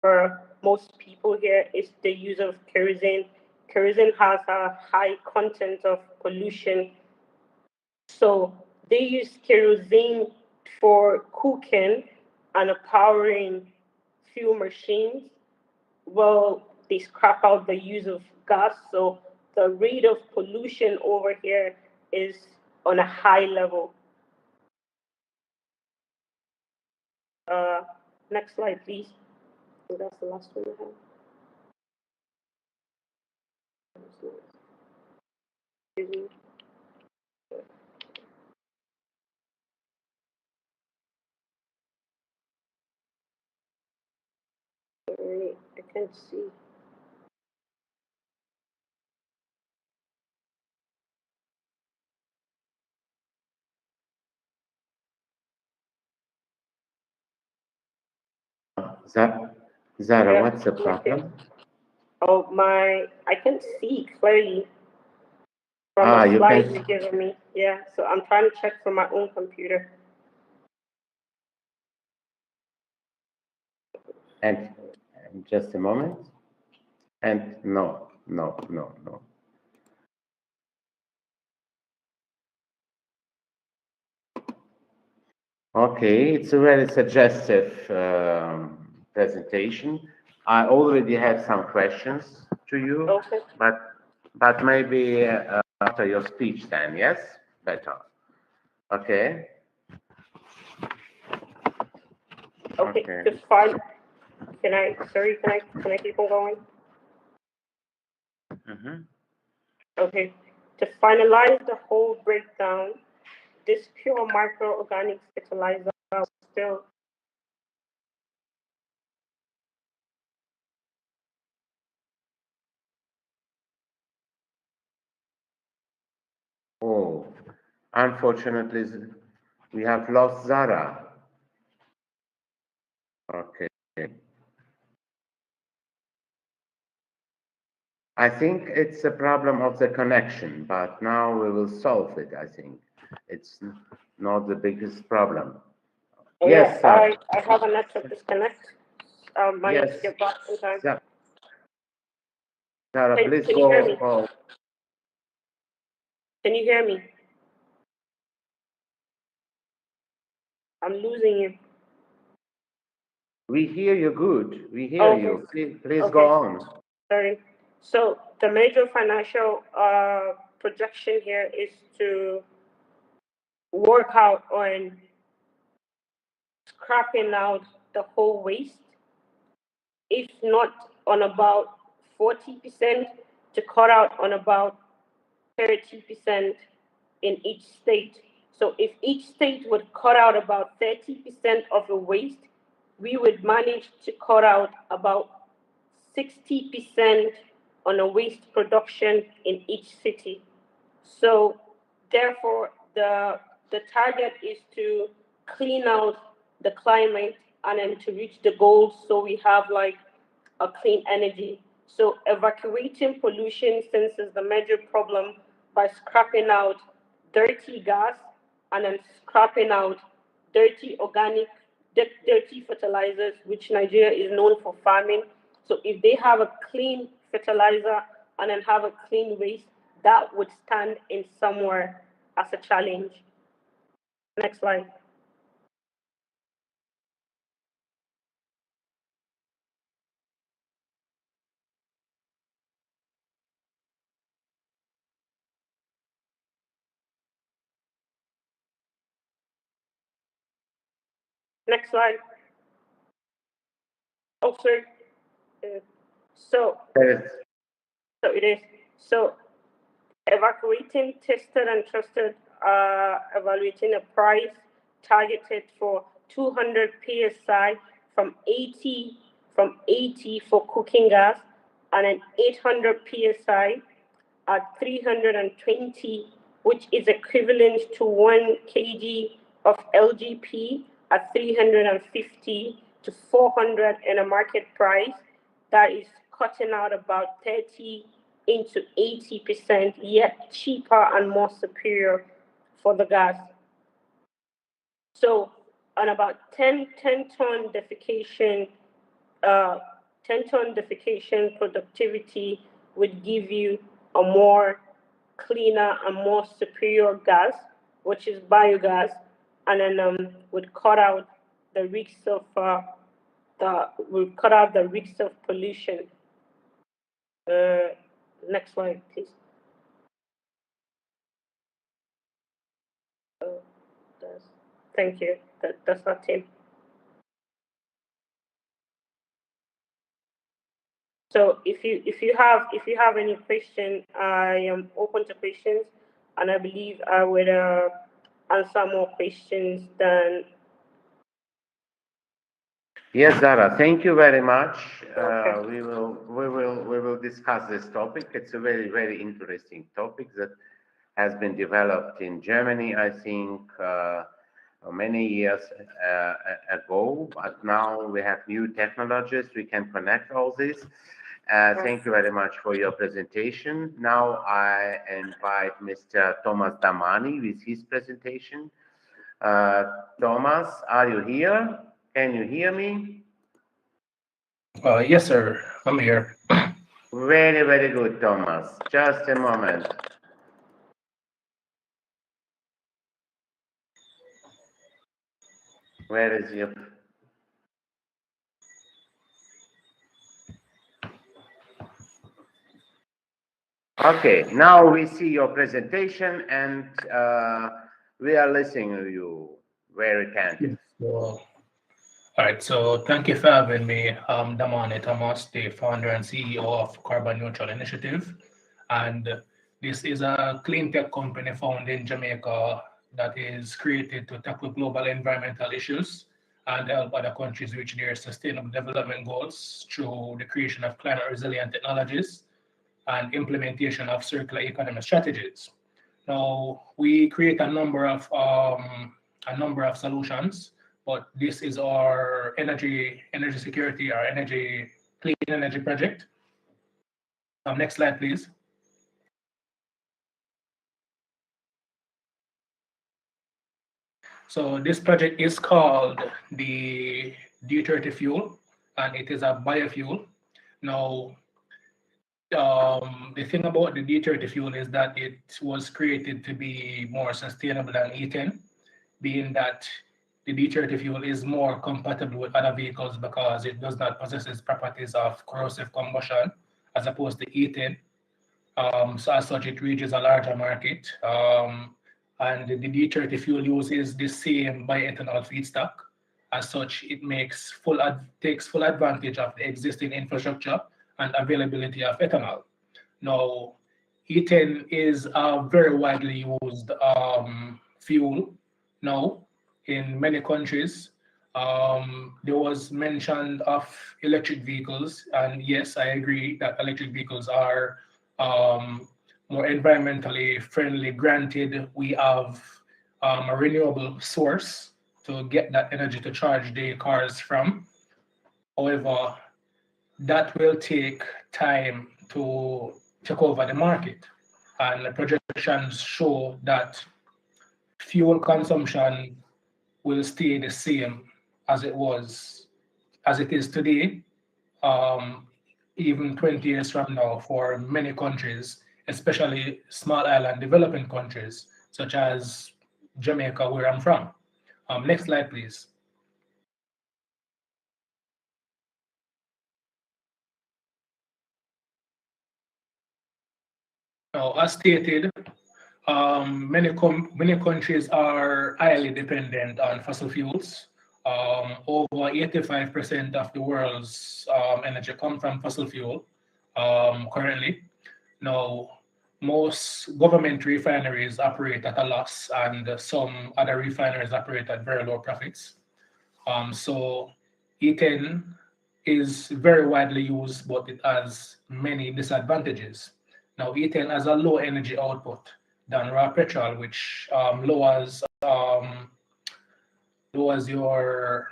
for most people here is the use of kerosene. Kerosene has a high content of pollution, so they use kerosene for cooking and powering fuel machines. Well, they scrap out the use of gas, so the rate of pollution over here is on a high level. Uh, Next slide, please. So that's the last one I have. Sorry, I can't see. Zara, Yeah, what's the problem? Oh, I can't see clearly from the You slides can. you're giving me. Yeah, so I'm trying to check from my own computer. And just a moment. And no. Okay, it's a very suggestive presentation. I already have some questions to you, Okay. but maybe after your speech then, yes? Better. Okay. Okay. Okay. Just fine. Can I keep on going? Okay. To finalize the whole breakdown, this pure microorganic fertilizer will still Oh, unfortunately, we have lost Zara. Okay. I think it's a problem of the connection, but now we will solve it, I think. It's not the biggest problem. Yes, I Zara. have a network disconnect. Managed to get back in time. Zara, please Can you hear me? go. Can you hear me? I'm losing you. We hear you good. We hear you. Please Okay. go on. Sorry. So the major financial projection here is to work out on scrapping out the whole waste, if not on about 40%, to cut out on about 30% in each state. So if each state would cut out about 30% of the waste, we would manage to cut out about 60% on a waste production in each city. So therefore, the target is to clean out the climate and then to reach the goals so we have like a clean energy. So evacuating pollution, since is the major problem, by scrapping out dirty gas and then scrapping out dirty organic, dirty fertilizers, which Nigeria is known for farming. So if they have a clean fertilizer and then have a clean waste, that would stand in somewhere as a challenge. Next slide. Next slide. Oh, sorry. So, Yes. so it is. So evacuating tested and trusted, evaluating a price targeted for 200 psi from 80 for cooking gas, and an 800 psi at 320, which is equivalent to 1 kg of LGP at 350 to 400 in a market price. That is cutting out about 30 into 80%, yet cheaper and more superior for the gas. So on about 10 ton defecation 10-ton defecation productivity would give you a more cleaner and more superior gas, which is biogas, and then would cut out the risks of pollution. Next slide, please. Thank you. That's not Tim. So if you have any question, I am open to questions, and I believe I would answer more questions than. Yes, Zara, thank you very much. Okay. We will discuss this topic. It's a very interesting topic that has been developed in Germany, I think, many years ago, but now we have new technologies. We can connect all this. Thank you very much for your presentation. Now I invite Mr. Thomas Damani with his presentation. Thomas, are you here? Can you hear me? Yes, sir. I'm here. Very good, Thomas. Just a moment. Where is your... Okay, now we see your presentation and we are listening to you very attentive. All right, so thank you for having me. I'm Damani Thomas, the founder and CEO of Carbon Neutral Initiative. And this is a clean tech company founded in Jamaica that is created to tackle global environmental issues and help other countries reach their sustainable development goals through the creation of climate resilient technologies and implementation of circular economy strategies. Now, we create a number of solutions, but this is our energy security, our clean energy project. Next slide, please. So this project is called the D30 fuel, and it is a biofuel. Now, the thing about the D30 fuel is that it was created to be more sustainable than ethane, being that the D30 fuel is more compatible with other vehicles because it does not possess its properties of corrosive combustion as opposed to ethane. So as such, it reaches a larger market. And the D30 fuel uses the same bioethanol feedstock. As such, it takes full advantage of the existing infrastructure and availability of ethanol. Now, ethane is a very widely used fuel now in many countries. There was mention of electric vehicles, and yes, I agree that electric vehicles are more environmentally friendly. Granted, we have a renewable source to get that energy to charge the cars from. However, that will take time to take over the market. And the projections show that fuel consumption will stay the same as it is today, even 20 years from now for many countries, especially small island developing countries, such as Jamaica, where I'm from. Next slide, please. Now, as stated, many countries are highly dependent on fossil fuels. Over 85% of the world's energy comes from fossil fuel currently. Now, most government refineries operate at a loss, and some other refineries operate at very low profits. So ethane is very widely used, but it has many disadvantages. Now, ethane has a low energy output than raw petrol, which lowers your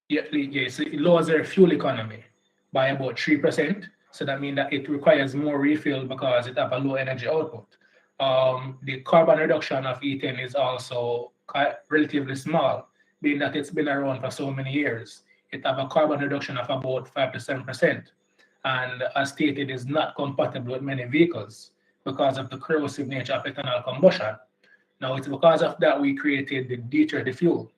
so it lowers your fuel economy by about 3%. So that means that it requires more refill because it has a low energy output. The carbon reduction of ethane is also relatively small, being that it's been around for so many years. It have a carbon reduction of about 5 to 7%, and as stated, is not compatible with many vehicles because of the corrosive nature of ethanol combustion. Now, it's because of that we created the D30 fuel.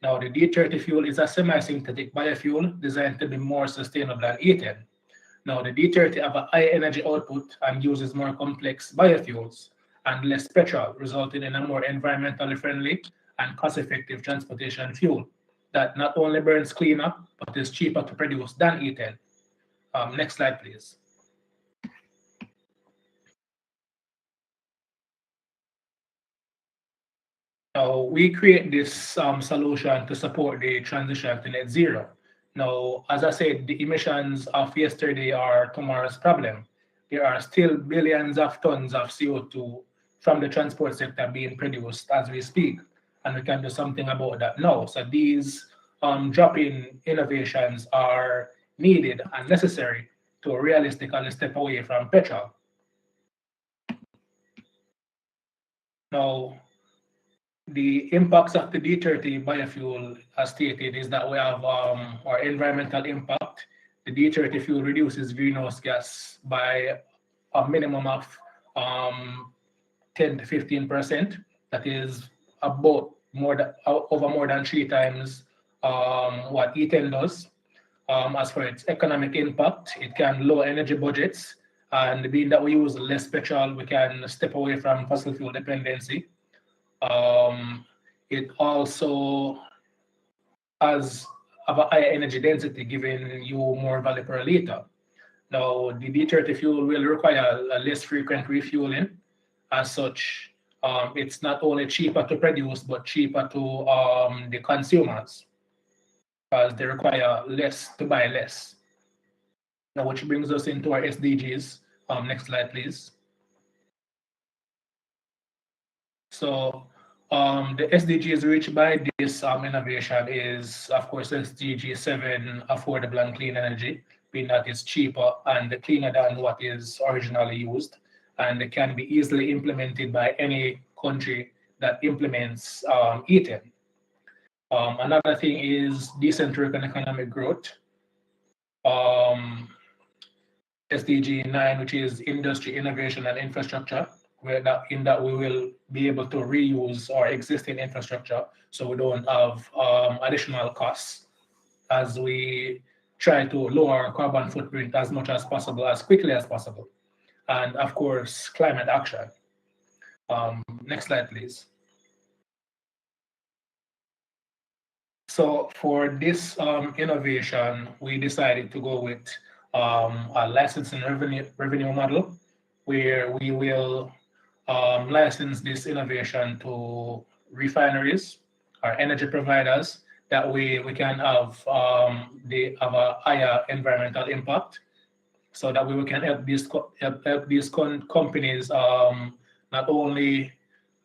Now, the D30 fuel is a semi-synthetic biofuel designed to be more sustainable than ethane. Now, the D30 have a high energy output and uses more complex biofuels and less petrol, resulting in a more environmentally friendly and cost-effective transportation fuel that not only burns cleaner, but is cheaper to produce than ethane. Next slide, please. Now, we create this solution to support the transition to net zero. Now, as I said, the emissions of yesterday are tomorrow's problem. There are still billions of tons of CO2 from the transport sector being produced as we speak, and we can do something about that now. So these drop-in innovations are needed and necessary to realistically step away from petrol. Now, the impacts of the D30 biofuel, as stated, is that we have our environmental impact. The D30 fuel reduces greenhouse gas by a minimum of 10 to 15%. That is about over more than 3 times what ethane does. As for its economic impact, it can lower energy budgets, and being that we use less petrol, we can step away from fossil fuel dependency. It also has a higher energy density, giving you more value per liter. Now, the D30 fuel will require a less frequent refueling. As such, it's not only cheaper to produce, but cheaper to the consumers, because they require less to buy less. Now, which brings us into our SDGs. Next slide, please. So, the SDGs reached by this innovation is, of course, SDG 7, affordable and clean energy, being that it's cheaper and cleaner than what is originally used, and it can be easily implemented by any country that implements ethane. Another thing is decent work and economic growth. SDG 9, which is industry, innovation, and infrastructure, where in that we will be able to reuse our existing infrastructure, so we don't have additional costs as we try to lower our carbon footprint as much as possible, as quickly as possible. And of course, climate action. Next slide, please. So for this innovation, we decided to go with a licensing revenue model, where we will license this innovation to refineries or energy providers. That way we can have a higher environmental impact, so that way we can help these companies not only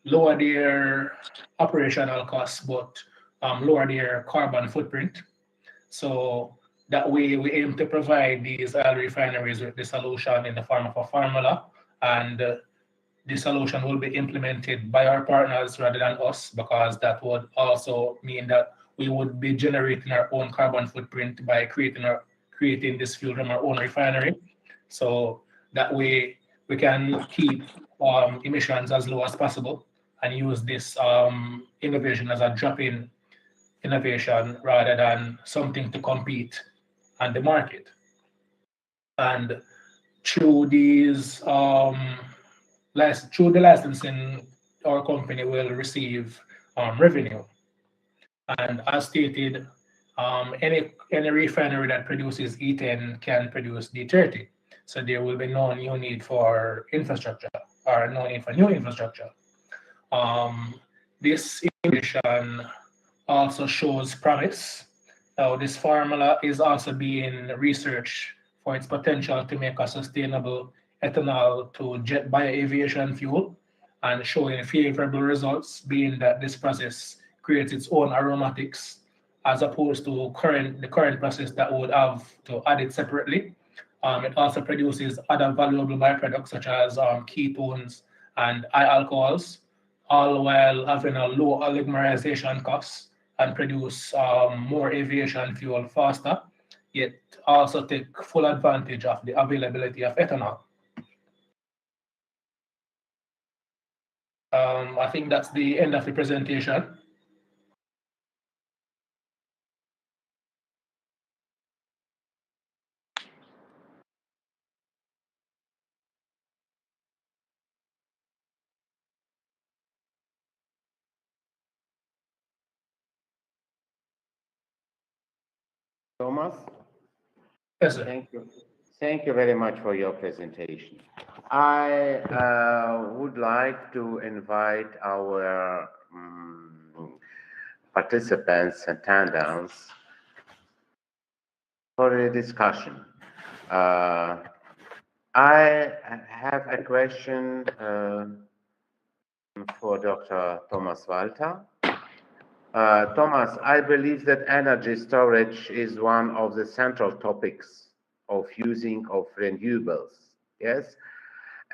lower their operational costs, but lower their carbon footprint. So that way we aim to provide these oil refineries with the solution in the form of a formula, and the solution will be implemented by our partners rather than us, because that would also mean that we would be generating our own carbon footprint by creating this fuel from our own refinery. So that way we can keep emissions as low as possible and use this innovation as a drop-in innovation rather than something to compete on the market. And through these through the licensing, our company will receive revenue. And as stated, any refinery that produces ethane can produce D30. So there will be no new need for infrastructure, or no need for new infrastructure. This innovation also shows promise. Now, this formula is also being researched for its potential to make a sustainable ethanol to jet bioaviation fuel, and showing favorable results, being that this process creates its own aromatics, as opposed to the current process that would have to add it separately. It also produces other valuable byproducts such as ketones and high alcohols, all while having a low oligomerization cost, and produce more aviation fuel faster, yet also take full advantage of the availability of ethanol. I think that's the end of the presentation. Thomas? Yes, sir. Thank you. Thank you very much for your presentation. I would like to invite our participants and attendants for a discussion. I have a question for Dr. Thomas Walter. Thomas, I believe that energy storage is one of the central topics of using of renewables, yes?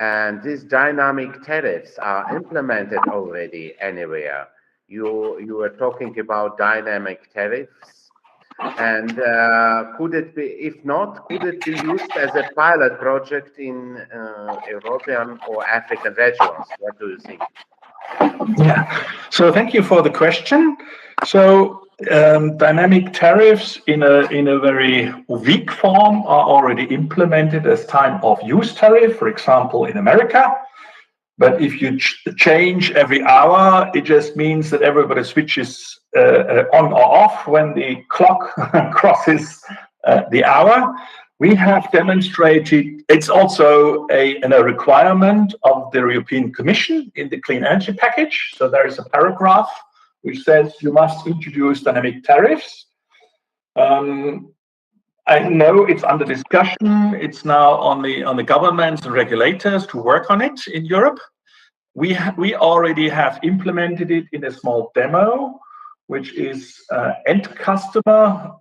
And these dynamic tariffs are implemented already anywhere. You were talking about dynamic tariffs, and could it be, if not, could it be used as a pilot project in European or African regions? What do you think? Yeah, so thank you for the question. So dynamic tariffs in a very weak form are already implemented as time of use tariff, for example, in America. But if you change every hour, it just means that everybody switches on or off when the clock crosses the hour. We have demonstrated, it's also a requirement of the European Commission in the Clean Energy Package. So there is a paragraph which says you must introduce dynamic tariffs. I know it's under discussion. It's now on the governments and regulators to work on it in Europe. We already have implemented it in a small demo, which is end customer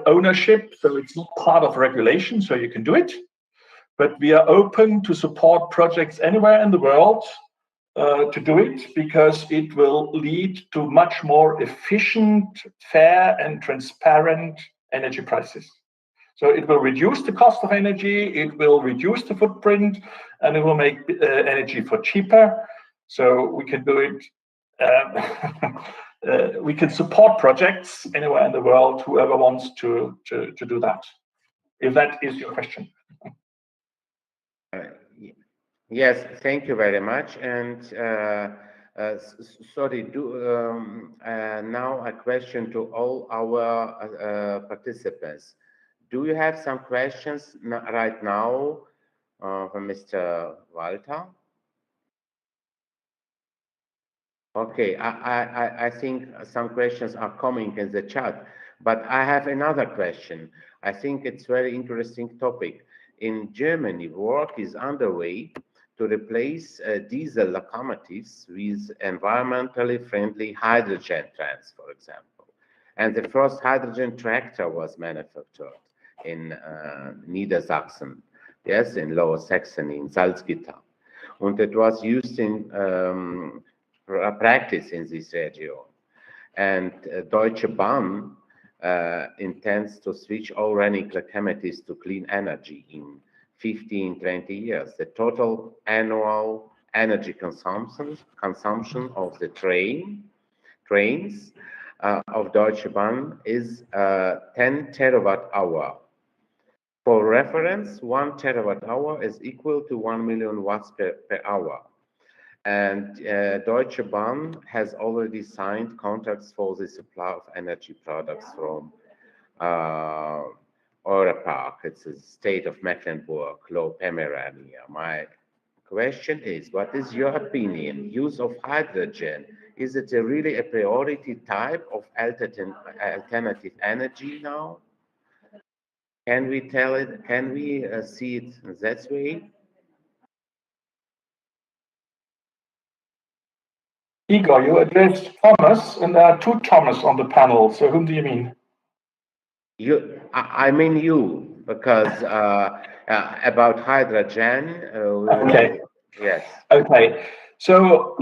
ownership. So it's not part of regulation, so you can do it. But we are open to support projects anywhere in the world to do it, because it will lead to much more efficient, fair, and transparent energy prices. So it will reduce the cost of energy, it will reduce the footprint, and it will make energy for cheaper. So we can do it. We can support projects anywhere in the world, whoever wants to do that, if that is your question. Yes, thank you very much. And sorry, now a question to all our participants. Do you have some questions right now for Mr. Walter? Okay, I think some questions are coming in the chat, but I have another question. I think it's very interesting topic. In Germany, work is underway to replace diesel locomotives with environmentally friendly hydrogen trams, for example. And the first hydrogen tractor was manufactured in Niedersachsen, yes, in Lower Saxony, in Salzgitter. And it was used in practice in this region. And Deutsche Bahn intends to switch all running locomotives to clean energy in 15-20 years. The total annual energy consumption of the trains of Deutsche Bahn is 10 terawatt hour. For reference, 1 terawatt hour is equal to 1 million watts per hour. And Deutsche Bahn has already signed contracts for the supply of energy products from Europark. It's the state of Mecklenburg, Lower Pomerania. My question is, what is your opinion? Use of hydrogen, is it really a priority type of alternative energy now? Can we tell it? Can we see it that way? Igor, you addressed Thomas, and there are two Thomas on the panel. So whom do you mean? You, I mean you, because about hydrogen. Okay. Yes. Okay. So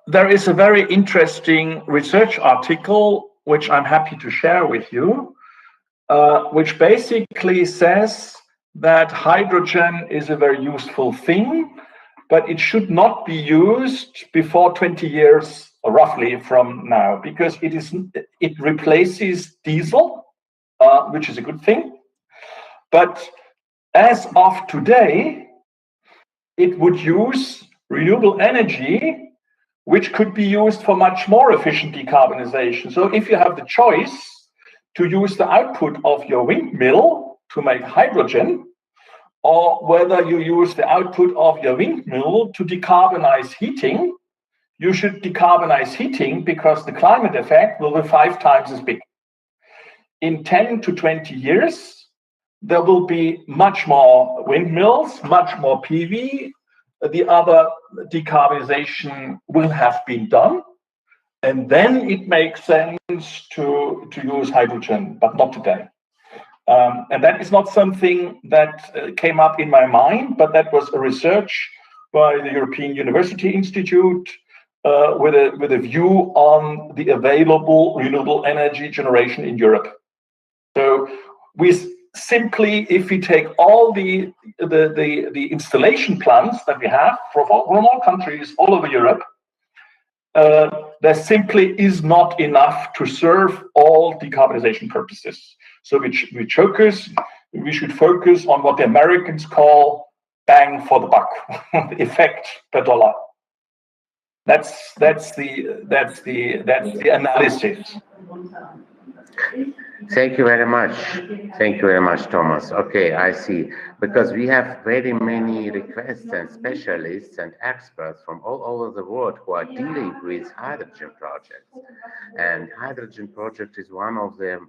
there is a very interesting research article which I'm happy to share with you, which basically says that hydrogen is a very useful thing, but it should not be used before 20 years, or roughly from now, because it replaces diesel, which is a good thing. But as of today, it would use renewable energy, which could be used for much more efficient decarbonization. So if you have the choice to use the output of your windmill to make hydrogen, or whether you use the output of your windmill to decarbonize heating, you should decarbonize heating because the climate effect will be 5 times as big. In 10 to 20 years, there will be much more windmills, much more PV. The other decarbonization will have been done. And then it makes sense to use hydrogen, but not today. And that is not something that came up in my mind, but that was a research by the European University Institute with a view on the available renewable energy generation in Europe. So we simply, if we take all the installation plans that we have from all countries all over Europe, there simply is not enough to serve all decarbonization purposes. So we should focus on what the Americans call bang for the buck, the effect per dollar. That's the analysis. Thank you very much. Thank you very much, Thomas. Okay, I see. Because we have very many requests and specialists and experts from all over the world who are dealing with hydrogen projects. And hydrogen project is one of the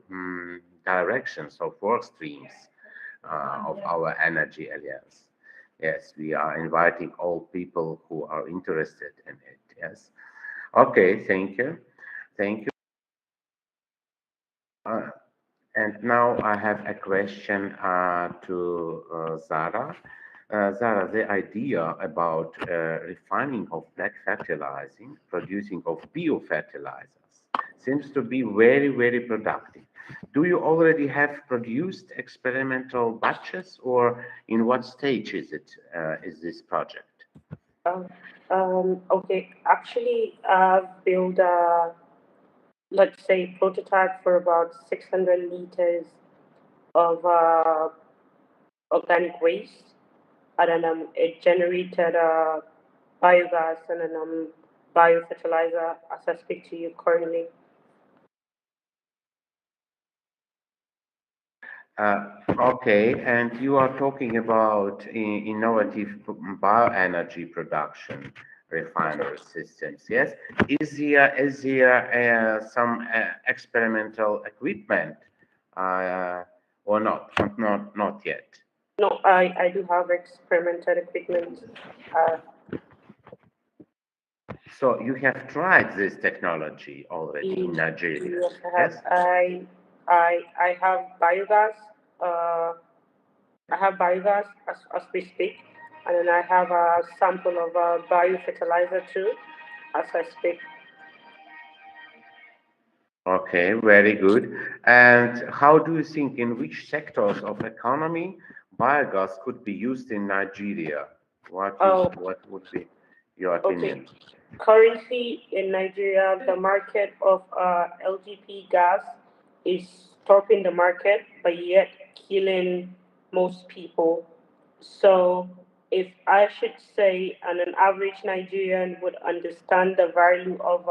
directions of work streams of our Energy Alliance. Yes, we are inviting all people who are interested in it. Yes. Okay, thank you. Thank you. And now I have a question to Zara. Zara, the idea about refining of black fertilizing, producing of biofertilizers seems to be very, very productive. Do you already have produced experimental batches, or in what stage is it? Is this project? Okay, actually, I've built a, let's say, prototype for about 600 liters of organic waste, and then it generated biogas and then biofertilizer as I speak to you currently. Okay, and you are talking about innovative bioenergy production refinery systems, yes? Is there some experimental equipment or not? Not yet. No, I do have experimental equipment. So you have tried this technology already in Nigeria? Yes, I have. Yes? I have biogas. I have biogas as we speak, and then I have a sample of biofertilizer too, as I speak. Okay, very good. And how do you think in which sectors of economy biogas could be used in Nigeria? What would be your opinion? Okay. Currently in Nigeria, the market of LGP gas is stopping the market, but yet killing most people. So, if I should say, an average Nigerian would understand the value of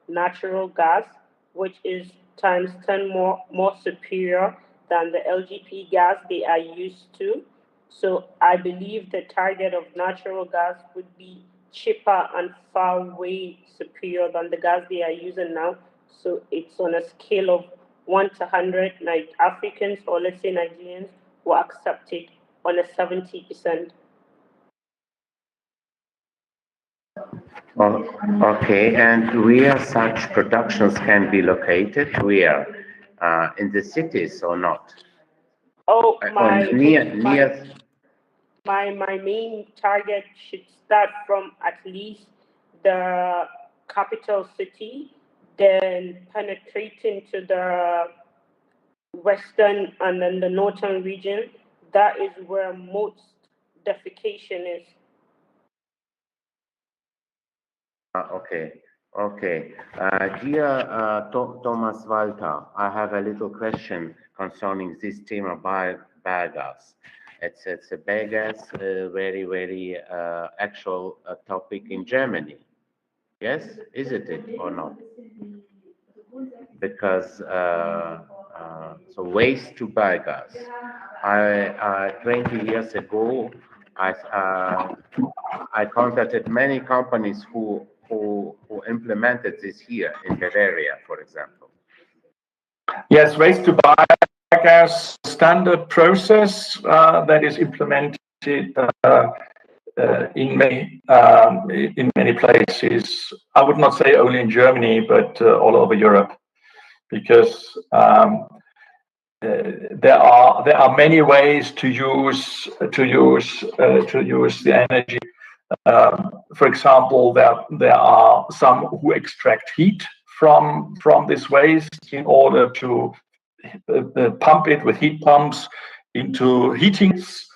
natural gas, which is times 10 more superior than the LGP gas they are used to. So, I believe the target of natural gas would be cheaper and far way superior than the gas they are using now. So, it's on a scale of 1 to 100, like Africans or let's say Nigerians will accept it on a 70%. Oh, okay, and where such productions can be located? Where? In the cities or not? Oh, Or near. my main target should start from at least the capital city, then penetrating to the western and then the northern region, that is where most defecation is. Okay, okay. Dear Thomas Walter, I have a little question concerning this theme of biogas. It's a biogas, very actual topic in Germany. Yes, isn't it or not? Because so waste to biogas. 20 years ago, I contacted many companies who implemented this here in Bavaria, for example. Yes, waste to biogas standard process that is implemented in many places. I would not say only in Germany, but all over Europe, because there are many ways to use the energy. For example, there are some who extract heat from this waste in order to pump it with heat pumps into heatings,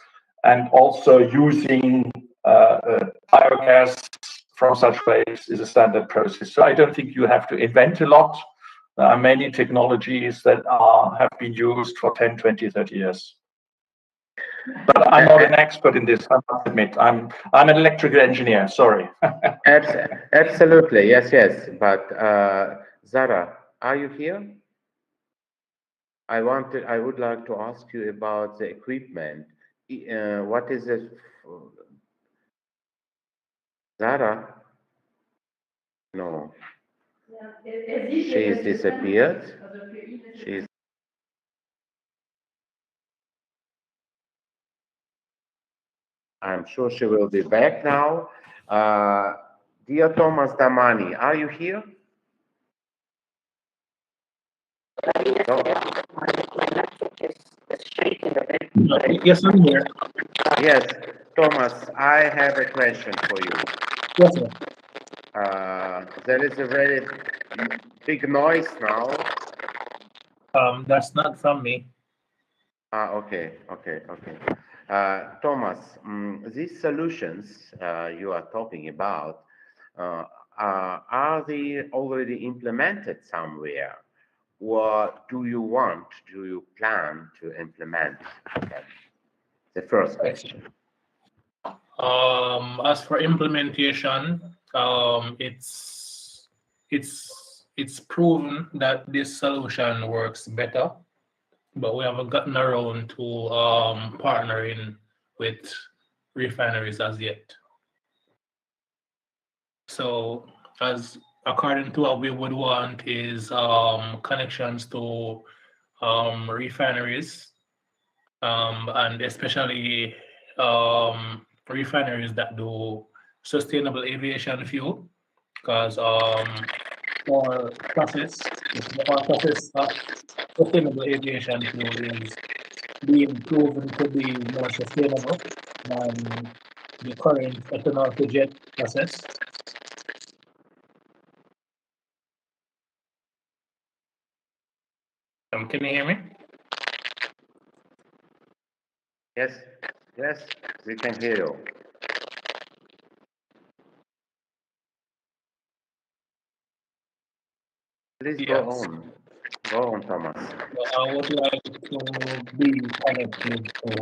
and also using biogas from such waste is a standard process. So I don't think you have to invent a lot. There are many technologies that have been used for 10, 20, 30 years. But I'm not an expert in this, I must admit. I'm an electrical engineer, sorry. Absolutely, yes. But Zara, are you here? I would like to ask you about the equipment. What is it? Zara? No. She's disappeared. I'm sure she will be back now. Dear Thomas Damani, are you here? Yes, I'm here. Yes, Thomas, I have a question for you. Yes, sir. There is a very big noise now. That's not from me. Okay. Thomas, these solutions you are talking about, are they already implemented somewhere? What do you plan to implement them? The first question. As for implementation, it's proven that this solution works better, but we haven't gotten around to partnering with refineries as yet. So, as according to what we would want is connections to refineries, and especially refineries that do sustainable aviation fuel, because our process of sustainable aviation fuel is being proven to be more sustainable than the current ethanol to jet process. Can you hear me? Yes, we can hear you. Please go on, Thomas. I would like to be connected to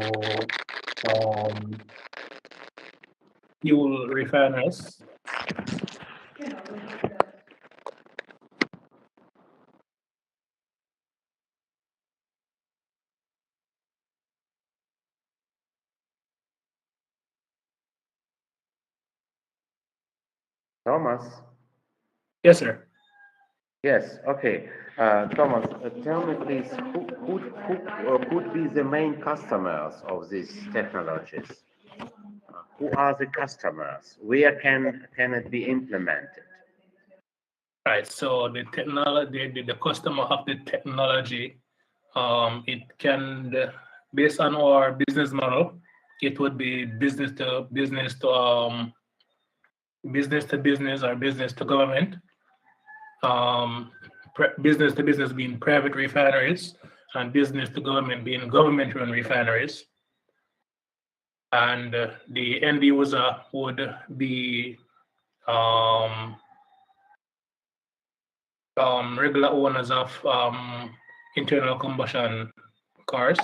fuel refiners. Thomas? Yes, sir. Yes, okay. Thomas, tell me please, who could be the main customers of these technologies? Who are the customers? Where can it be implemented? Right. So the technology, the customer of the technology, it can, based on our business model, it would be business to business or business to government. business to business being private refineries, and business to government being government-run refineries. And the end user would be regular owners of internal combustion cars.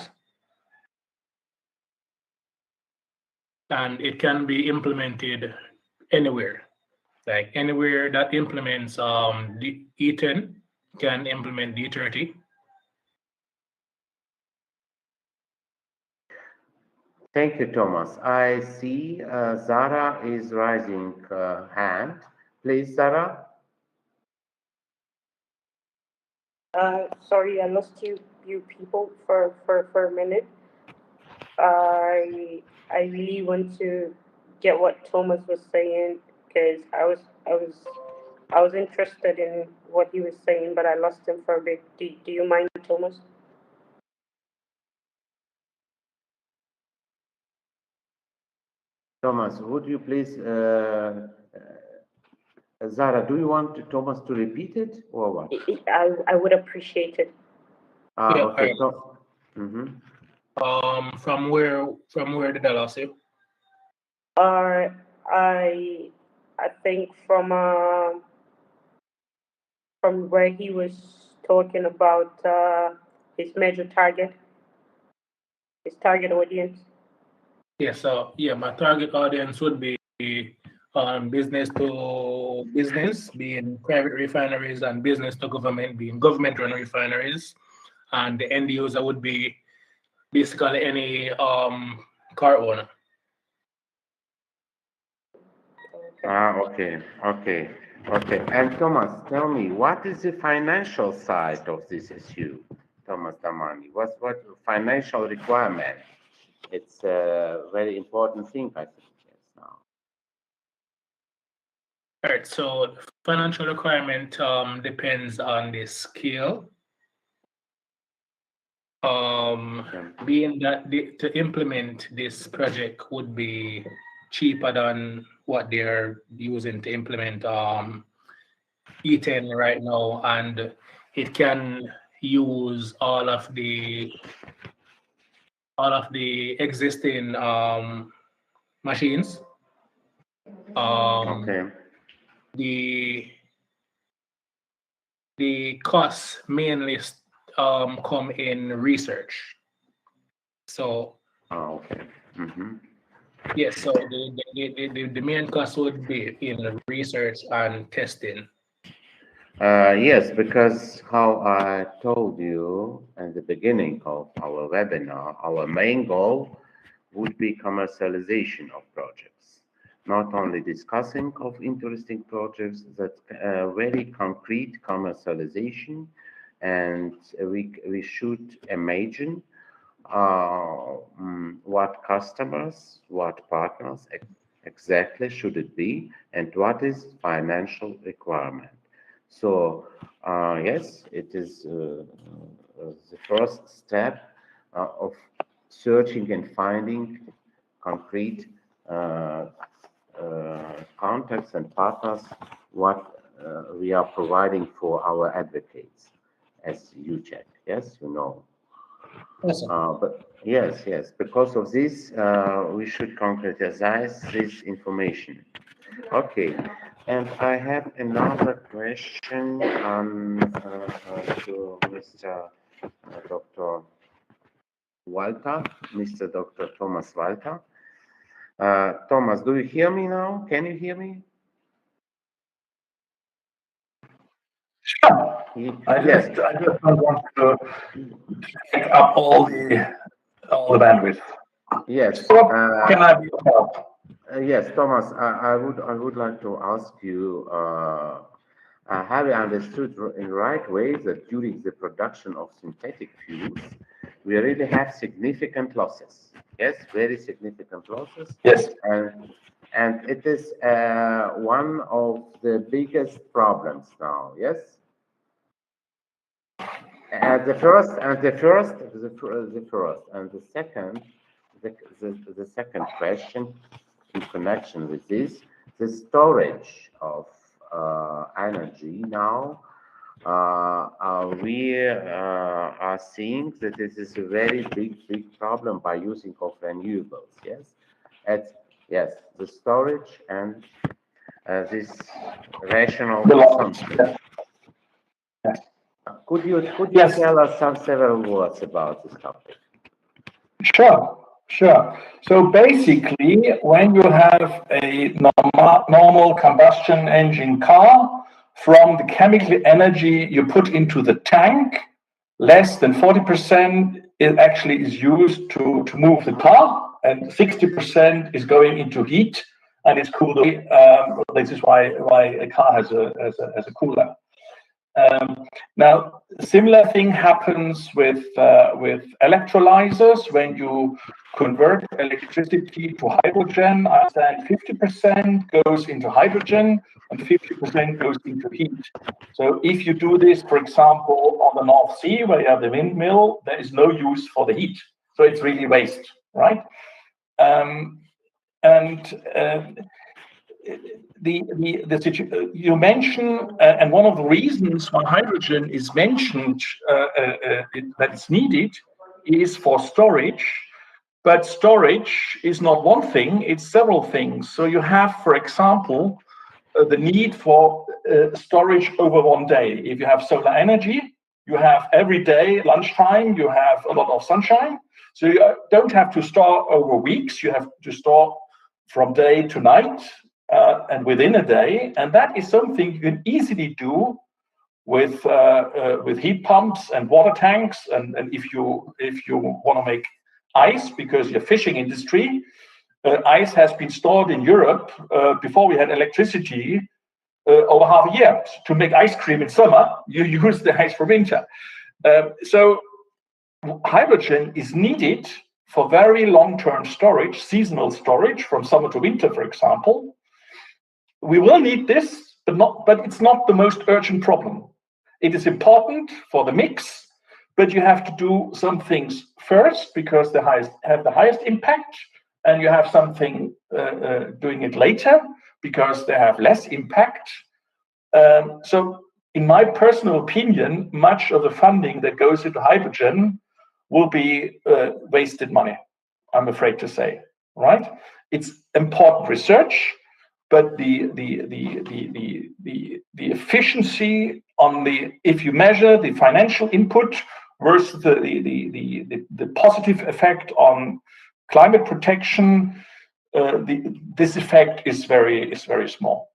And it can be implemented anywhere. Like anywhere that implements E10 can implement D30. Thank you, Thomas. I see Zara is raising hand. Please, Zara. Sorry, I lost you people for a minute. I really want to get what Thomas was saying because I was interested in what he was saying, but I lost him for a bit. Do you mind, Thomas? Thomas, would you please, Zara, do you want Thomas to repeat it or what? I would appreciate it. Yeah, Okay. From where did I lose you? I think from where he was talking about his major target, his target audience. Yeah, so yeah, my target audience would be business to business, being private refineries, and business to government, being government-run refineries, and the end user would be basically any car owner. Okay. And Thomas, tell me, what is the financial side of this issue, Thomas Damani? What financial requirement? It's a very important thing, I think. Yes, now. All right, so financial requirement depends on the scale. Being that to implement this project would be cheaper than what they're using to implement E10 right now, and it can use all of the existing machines. Okay. The costs mainly come in research. So Okay. yes, so the main cost would be in research and testing. Yes, because how I told you at the beginning of our webinar, our main goal would be commercialization of projects, not only discussing of interesting projects, that very concrete commercialization, and we should imagine what customers, what partners exactly should it be, and what is financial requirement. So yes, it is the first step of searching and finding concrete contacts and partners what we are providing for our advocates as you check. Yes, you know. But yes, because of this, we should concretize this information. Okay, and I have another question to Mr. Dr. Walter, Mr. Dr. Thomas Walter. Thomas, do you hear me now? Can you hear me? Sure. I just don't want to take up all the bandwidth. Yes. So can I be of help? Yes, Thomas, I would like to ask you, have you understood in the right way that during the production of synthetic fuels, we really have significant losses? Yes, very significant losses. Yes. And it is one of the biggest problems now. Yes. And the second question in connection with this, the storage of energy now, we are seeing that this is a very big problem by using of renewables. Yes, yes, the storage and this rational consumption. Yes. Could you Yes. tell us several words about this topic? Sure. So basically, when you have a normal combustion engine car, from the chemical energy you put into the tank, less than 40% it actually is used to move the car, and 60% is going into heat and it's cooled. This is why a car has a cooler. Now, similar thing happens with electrolyzers. When you convert electricity to hydrogen, I understand 50% goes into hydrogen and 50% goes into heat. So if you do this, for example, on the North Sea, where you have the windmill, there is no use for the heat. So it's really waste, right? You mentioned, and one of the reasons why hydrogen is mentioned that it's needed is for storage. But storage is not one thing; it's several things. So you have, for example, the need for storage over one day. If you have solar energy, you have every day lunchtime, you have a lot of sunshine. So you don't have to store over weeks. You have to store from day to night. And within a day, and that is something you can easily do with heat pumps and water tanks. And if you want to make ice, because your fishing industry, ice has been stored in Europe before we had electricity over half a year. To make ice cream in summer, you use the ice for winter. So hydrogen is needed for very long-term storage, seasonal storage from summer to winter, for example. We will need this, but it's not the most urgent problem. It is important for the mix, but you have to do some things first because they have the highest impact, and you have something doing it later because they have less impact. So in my personal opinion, much of the funding that goes into hydrogen will be wasted money, I'm afraid to say, right? It's important research, but the efficiency on if you measure the financial input versus the positive effect on climate protection, this effect is very small.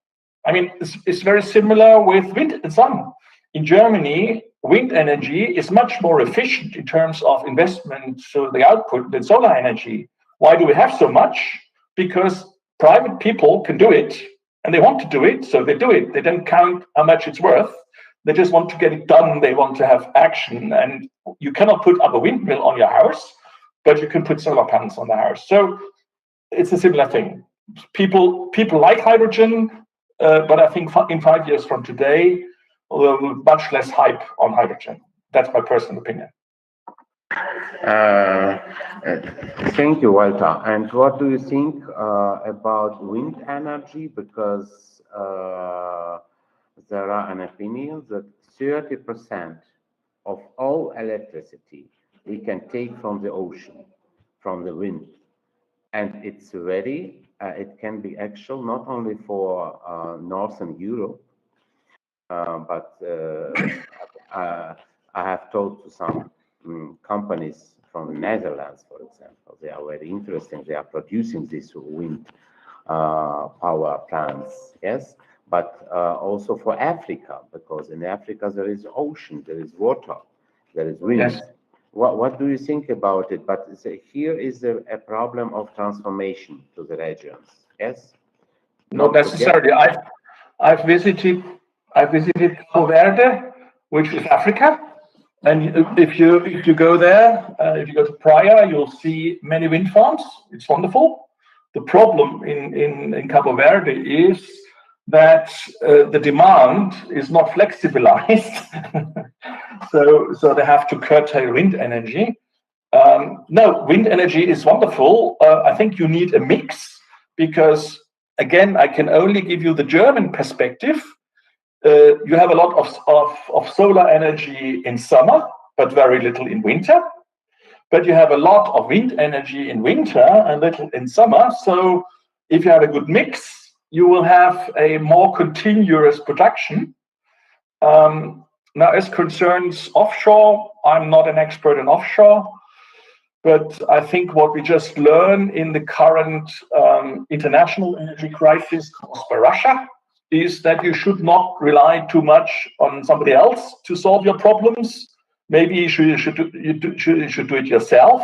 I mean, it's very similar with wind and sun. In Germany, wind energy is much more efficient in terms of investment, so the output, than solar energy. Why do we have so much? Because private people can do it, and they want to do it, so they do it. They don't count how much it's worth. They just want to get it done. They want to have action, and you cannot put up a windmill on your house, but you can put solar panels on the house. So it's a similar thing. People like hydrogen, but I think in 5 years from today, there will be much less hype on hydrogen. That's my personal opinion. Thank you, Walter. And what do you think about wind energy? Because there are an opinion that 30% of all electricity we can take from the ocean, from the wind. And it's it can be actual not only for Northern Europe, but I have talked to some companies from the Netherlands, for example. They are very interesting. They are producing these wind power plants, yes, but also for Africa, because in Africa there is ocean, there is water, there is wind. Yes. What do you think about it? But here is a problem of transformation to the regions. Yes. Not necessarily. I've visited Cabo Verde, which is Africa, and if you go there, if you go to Praia, you'll see many wind farms. It's wonderful. The problem in Cabo Verde is that the demand is not flexibilized, so they have to curtail wind energy. No, wind energy is wonderful. I think you need a mix because, again, I can only give you the German perspective. You have a lot of solar energy in summer, but very little in winter. But you have a lot of wind energy in winter and little in summer. So if you have a good mix, you will have a more continuous production. Now, as concerns offshore, I'm not an expert in offshore, but I think what we just learn in the current international energy crisis caused by Russia is that you should not rely too much on somebody else to solve your problems. Maybe you should do it yourself.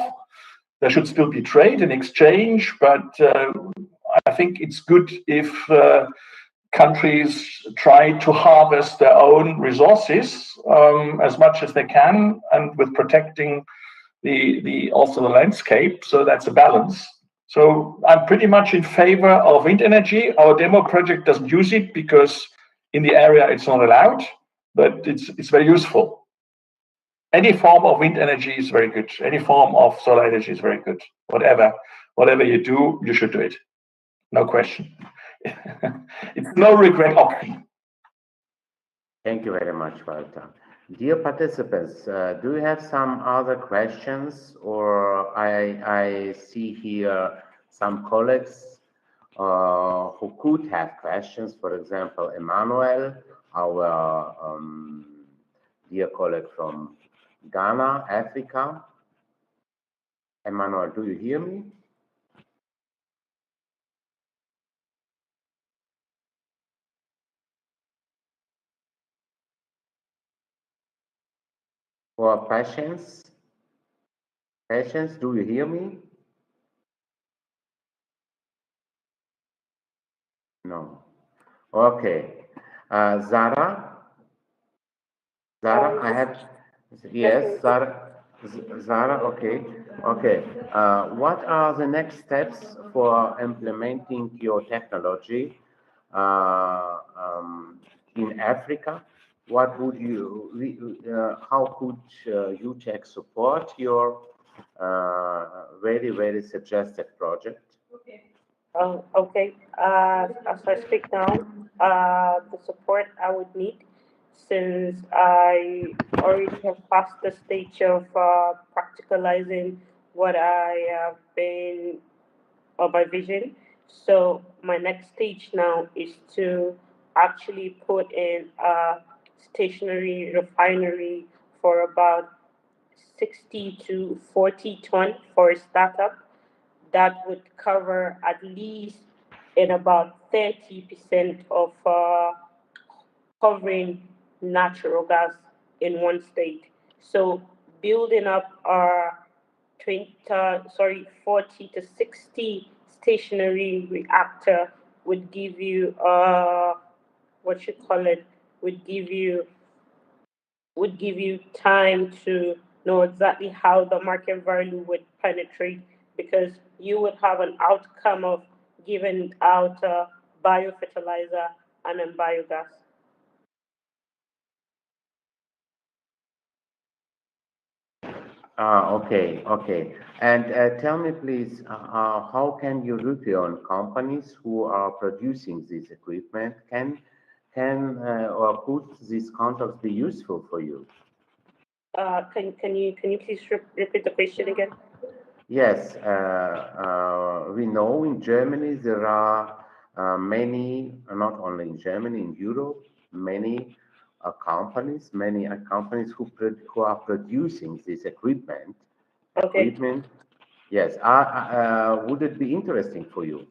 There should still be trade and exchange, but I think it's good if countries try to harvest their own resources as much as they can, and with protecting also the landscape. So that's a balance. So I'm pretty much in favor of wind energy. Our demo project doesn't use it because in the area it's not allowed, but it's very useful. Any form of wind energy is very good. Any form of solar energy is very good. Whatever you do, you should do it. No question. It's no regret option. Thank you very much, Walter. Dear participants, do you have some other questions? Or I see here some colleagues who could have questions. For example, Emmanuel, our dear colleague from Ghana, Africa. Emmanuel, do you hear me? Or Patience? Patience, do you hear me? No. Okay. Zara? Zara, I have, yes, Zara, okay. Okay. What are the next steps for implementing your technology in Africa? What would how could UTech support your very, very suggested project? Okay. As I speak now, the support I would need, since I already have passed the stage of practicalizing what I have been or my vision. So my next stage now is to actually put in a stationary refinery for about 60 to 40 ton for a startup. That would cover at least in about 30% of covering natural gas in one state. So building up our 40 to 60 stationary reactor would give you what you call it would give you time to know exactly how the market value would penetrate, because you would have an outcome of giving out biofertilizer and then biogas. Okay, okay. And tell me, please, how can European companies who are producing this equipment or could these contracts be useful for you? Can you please repeat the question again? Yes, we know in Germany there are many, not only in Germany, in Europe, many companies who are producing this equipment. Okay. Equipment. Yes. Would it be interesting for you?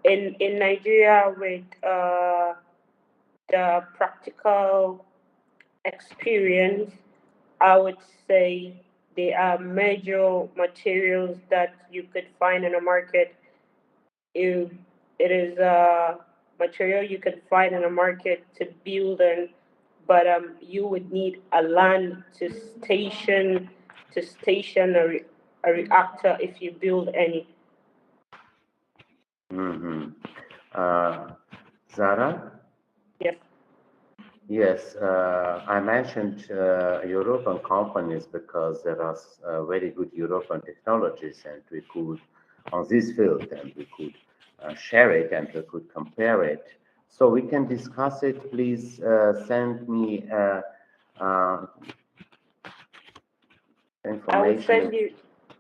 In Nigeria, with the practical experience, I would say there are major materials that you could find in the market. It, it is a material you could find in the market to build in, but you would need a land to station a reactor if you build any. Mm-hmm. Zara? Yes. Yes, I mentioned European companies because there are very good European technologies, and we could, on this field, and we could share it and we could compare it so we can discuss it. Please send me information. I would send you.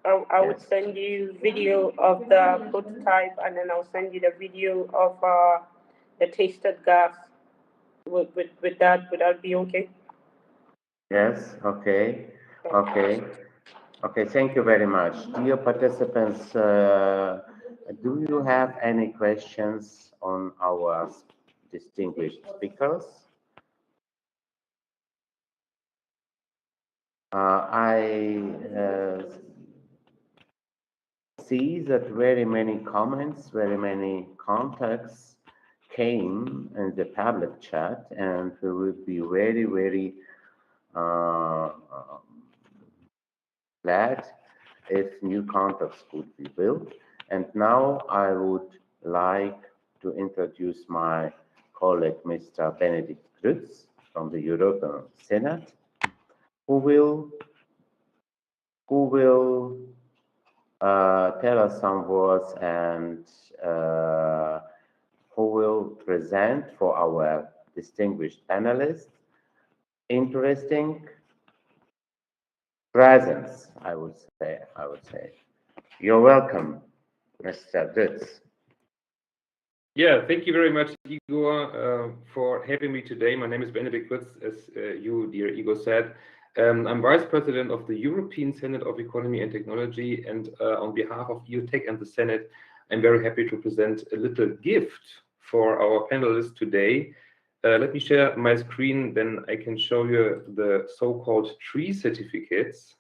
I would send you video of the prototype, and then I'll send you the video of the tasted gas. With that, would that be okay? Yes. Okay. Okay. Okay. Thank you very much, dear participants. Do you have any questions on our distinguished speakers? I see that very many comments, very many contacts came in the public chat, and we would be very, very glad if new contacts could be built. And now I would like to introduce my colleague, Mr. Benedikt Grütz from the European Senate, who will tell us some words and who will present for our distinguished panelists interesting presence, I would say. You're welcome, Mr. Grütz. Yeah, thank you very much, Igor, for having me today. My name is Benedikt Grütz, as you, dear Igor, said. I'm Vice President of the European Senate of Economy and Technology, and on behalf of EUTech and the Senate, I'm very happy to present a little gift for our panelists today. Let me share my screen, then I can show you the so-called tree certificates.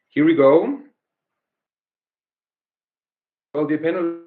Here we go. Well, dear panel,